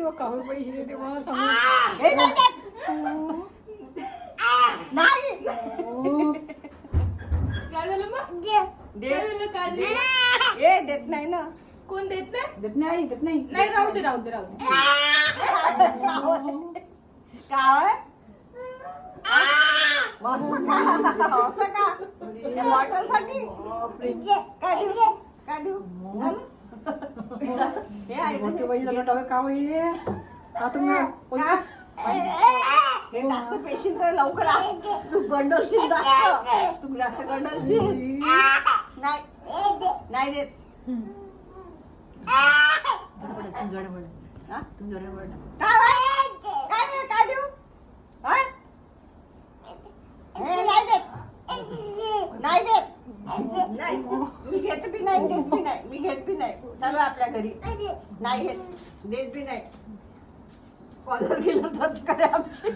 तेव्हा काहून पैसे तेव्हा समोर हे नाही देत. नाही काय झालं मग? दे. काय झालं? काय दे. झालं? ए देत नाही ना. कोण देत नाही? देत नाही देत नाही नाही, राहू दे राहू दे राहू दे. काय असं का त्या बॉटलसाठी काय देऊ काय देऊ झालं? हे आहे ना मोठी बाई झालं डबे का बाई आता मी हा? हे जास्त पेशील तर लवकर आ. तू गंडवशील जास्त तू जास्त गंडवशील नाही नाही देत हा? काय देऊ काय देऊ हा? हे नाही देत नाही देत नाही मी घेत बी नाही देत बी नाही मी घेत बी नाही चालू आपल्या घरी नाही घेत देत बी नाही कॉलर गेलं तर आमची